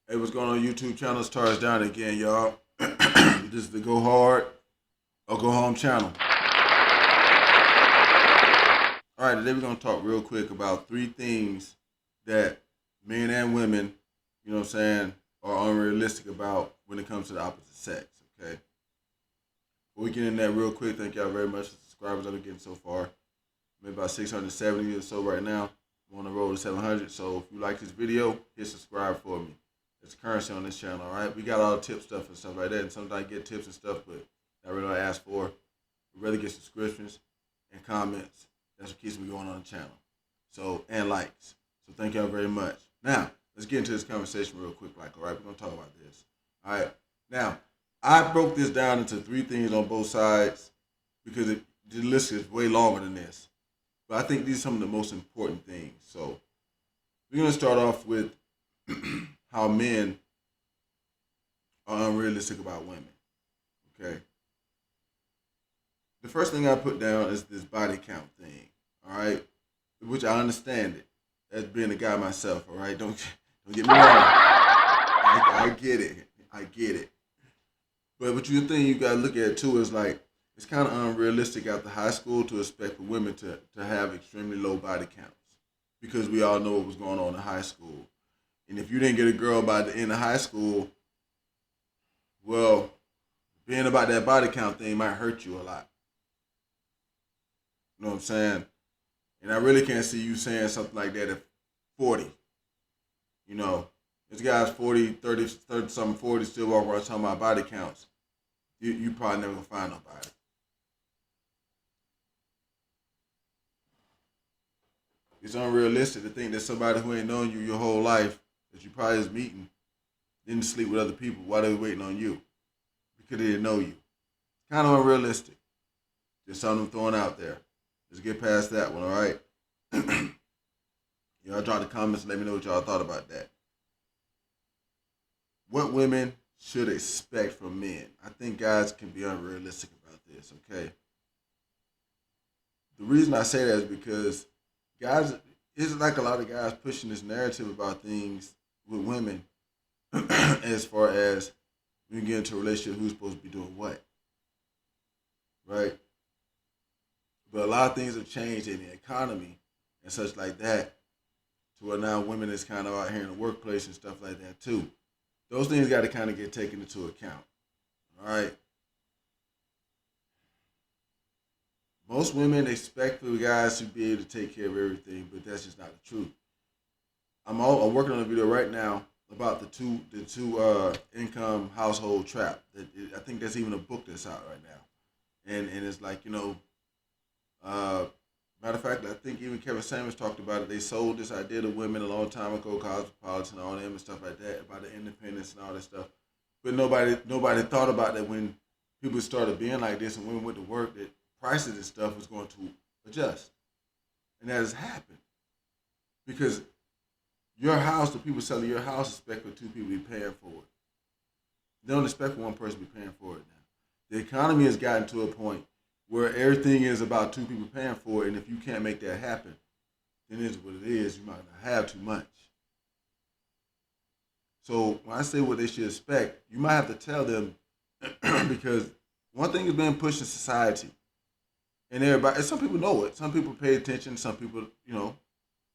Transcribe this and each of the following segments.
Hey, what's going on YouTube channel? It's Tars Down again, y'all. This is the Go Hard or Go Home channel. All right, today we're going to talk real quick about 3 things that men and women, you know what I'm saying, are unrealistic about when it comes to the opposite sex, okay? Before we get in that real quick, thank y'all very much for the subscribers that are getting so far. Maybe about 670 or so right now. I'm on the road to 700, so if you like this video, hit subscribe for me. It's currency on this channel, all right? We got all the tip stuff and stuff like that, and sometimes I get tips and stuff, but I really don't ask for. We rather get subscriptions and comments. That's what keeps me going on the channel. So, and likes. So thank y'all very much. Now, let's get into this conversation real quick, all right? We're going to talk about this. All right. Now, I broke this down into 3 things on both sides because the list is way longer than this. But I think these are some of the most important things. So, we're going to start off with how men are unrealistic about women, okay? The first thing I put down is this body count thing, all right? Which I understand it, as being a guy myself, all right? Don't get me wrong. I get it. I get it. But what you think you got to look at, too, is like, it's kind of unrealistic after high school to expect for women to have extremely low body counts because we all know what was going on in high school. And if you didn't get a girl by the end of high school, well, being about that body count thing might hurt you a lot. You know what I'm saying? And I really can't see you saying something like that at 40. You know, this guy's 40, 30 something, 40, still walking around talking about body counts. You probably never gonna find nobody. It's unrealistic to think that somebody who ain't known you your whole life, that you probably is meeting, didn't sleep with other people while they were waiting on you because they didn't know you. Kind of unrealistic. Just something I'm throwing out there. Let's get past that one, all right? Y'all drop the comments and let me know what y'all thought about that. What women should expect from men. I think guys can be unrealistic about this, okay? The reason I say that is because guys, it's like a lot of guys pushing this narrative about things with women as far as when you get into a relationship, who's supposed to be doing what, right? But a lot of things have changed in the economy and such like that to where now women is kind of out here in the workplace and stuff like that too. Those things got to kind of get taken into account, all right? Most women expect for guys to be able to take care of everything, but that's just not the truth. I'm working on a video right now about the two income household trap. I think there's even a book that's out right now, and it's like, you know, matter of fact, I think even Kevin Samuels talked about it. They sold this idea to women a long time ago, Cosmopolitan and all them and stuff like that, about the independence and all that stuff. But nobody thought about that when people started being like this and women went to work, that prices and stuff was going to adjust. And that has happened. Because your house, the people selling your house expect for 2 people to be paying for it. They don't expect for one person to be paying for it now. The economy has gotten to a point where everything is about 2 people paying for it, and if you can't make that happen, then it is what it is. You might not have too much. So when I say what they should expect, you might have to tell them because one thing is being pushed in society. And everybody, and some people know it. Some people pay attention. Some people, you know,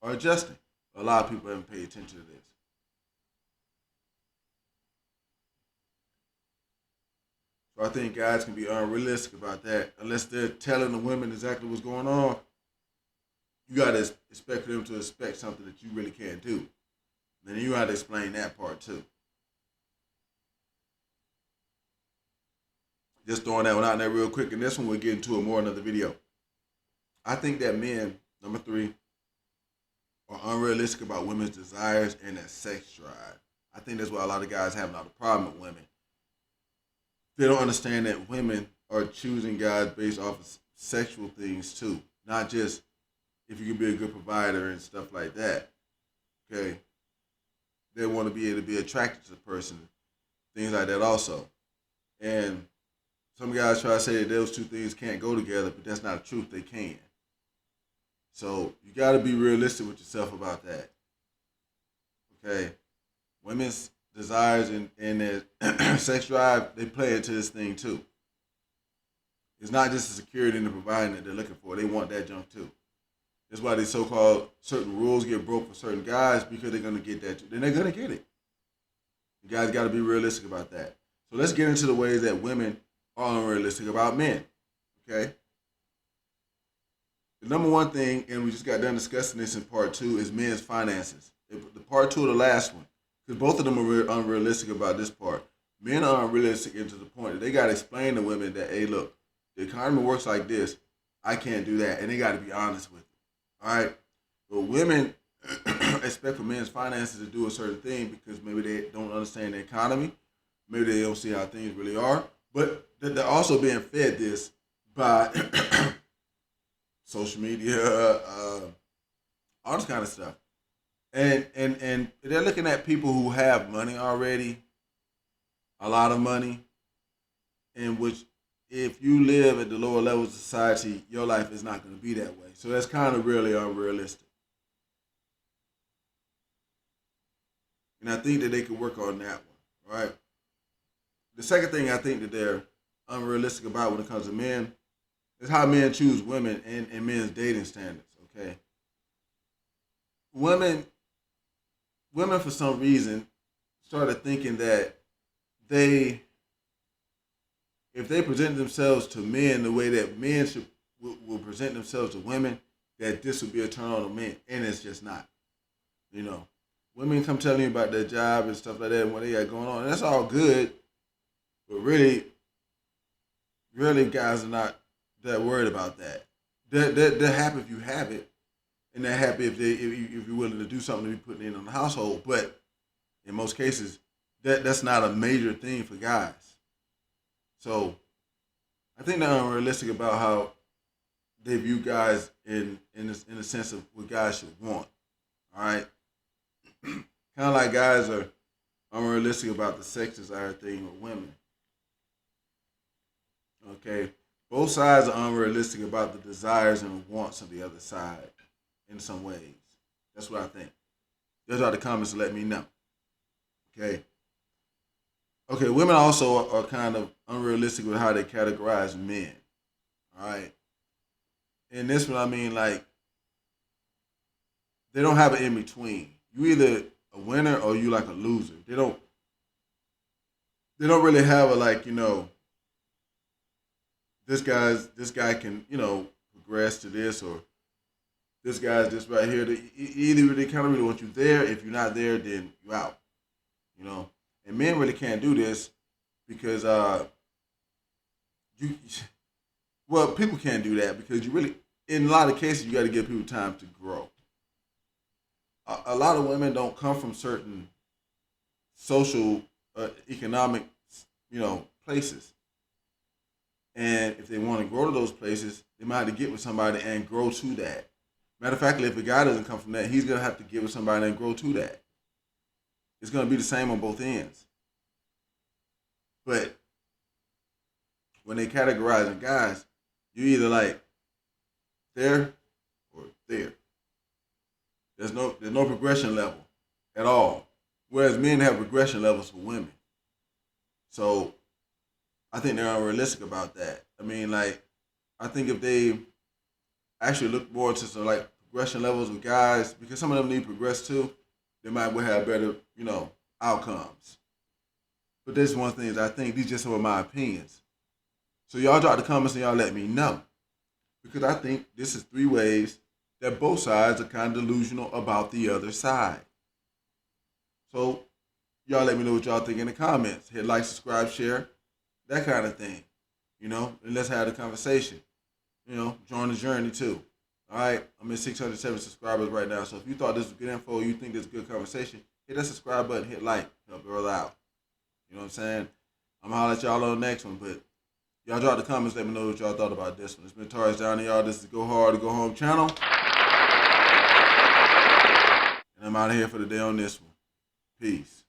are adjusting. A lot of people haven't paid attention to this. So I think guys can be unrealistic about that. Unless they're telling the women exactly what's going on, you got to expect them to expect something that you really can't do. Then you got to explain that part too. Just throwing that one out there real quick, and this one we'll get into it more in another video. I think that men, number 3, are unrealistic about women's desires and their sex drive. I think that's why a lot of guys have a lot of problem with women. They don't understand that women are choosing guys based off of sexual things too, not just if you can be a good provider and stuff like that. Okay, they want to be able to be attracted to the person, things like that also. And some guys try to say that those 2 things can't go together, but that's not the truth. They can. So you got to be realistic with yourself about that. Okay, women's desires and their sex drive, they play into this thing too. It's not just the security and the providing that they're looking for. They want that junk too. That's why these so-called certain rules get broke for certain guys, because they're gonna get that. Then they're gonna get it. You guys got to be realistic about that. So let's get into the ways that women are unrealistic about men. Okay. The number one thing, and we just got done discussing this in part two, is men's finances. The part two of the last one, because both of them are unrealistic about this part. Men are unrealistic to the point that they got to explain to women that, hey, look, the economy works like this. I can't do that, and they got to be honest with it. All right. But women expect for men's finances to do a certain thing because maybe they don't understand the economy, maybe they don't see how things really are, but they're also being fed this by social media, all this kind of stuff. And they're looking at people who have money already, a lot of money, in which if you live at the lower levels of society, your life is not going to be that way. So that's kind of really unrealistic. And I think that they could work on that one, right? The second thing I think that they're unrealistic about when it comes to men is how men choose women and men's dating standards, okay? Women for some reason started thinking that if they present themselves to men the way that men will present themselves to women, that this would be a turn on to men, and it's just not. You know, women come telling you about their job and stuff like that and what they got going on, and that's all good, but really guys are not that worried about that. They're happy if you have it, and they're happy if you're willing to do something to be putting in on the household. But in most cases, that's not a major thing for guys. So I think they're unrealistic about how they view guys in the sense of what guys should want. All right, kind of like guys are unrealistic about the sex desire thing with women. Okay, both sides are unrealistic about the desires and wants of the other side in some ways. That's what I think. Those are the comments to let me know. Okay. Okay, women also are kind of unrealistic with how they categorize men. All right. And this one, I mean, like, they don't have an in between. You either a winner or you like a loser. They don't really have a, like, this guy can, progress to this, or this guy's just right here. Either they kind of really want you there. If you're not there, then you're out. And men really can't do this because people can't do that because you really, in a lot of cases, you got to give people time to grow. A lot of women don't come from certain social, economic, places. And if they want to grow to those places, they might have to get with somebody and grow to that. Matter of fact, if a guy doesn't come from that, he's going to have to get with somebody and grow to that. It's going to be the same on both ends. But when they categorize guys, you either like there or there. There's no progression level at all. Whereas men have progression levels for women. So I think they're unrealistic about that. I mean, like, I think if they actually look more into some like progression levels with guys, because some of them need to progress too, they might well have better, outcomes. But this one thing is, I think these just some of my opinions. So y'all drop the comments and y'all let me know. Because I think this is 3 ways that both sides are kind of delusional about the other side. So y'all let me know what y'all think in the comments. Hit like, subscribe, share, that kind of thing. And let's have the conversation. Join the journey too. All right, I'm at 607 subscribers right now. So if you thought this was good info, you think this is good conversation, hit that subscribe button, hit like, help the brother out. You know what I'm saying? I'm gonna holler at y'all on the next one, but y'all drop the comments, let me know what y'all thought about this one. It's been Taurus down to y'all. This is Go Hard to Go Home channel. And I'm out of here for the day on this one. Peace.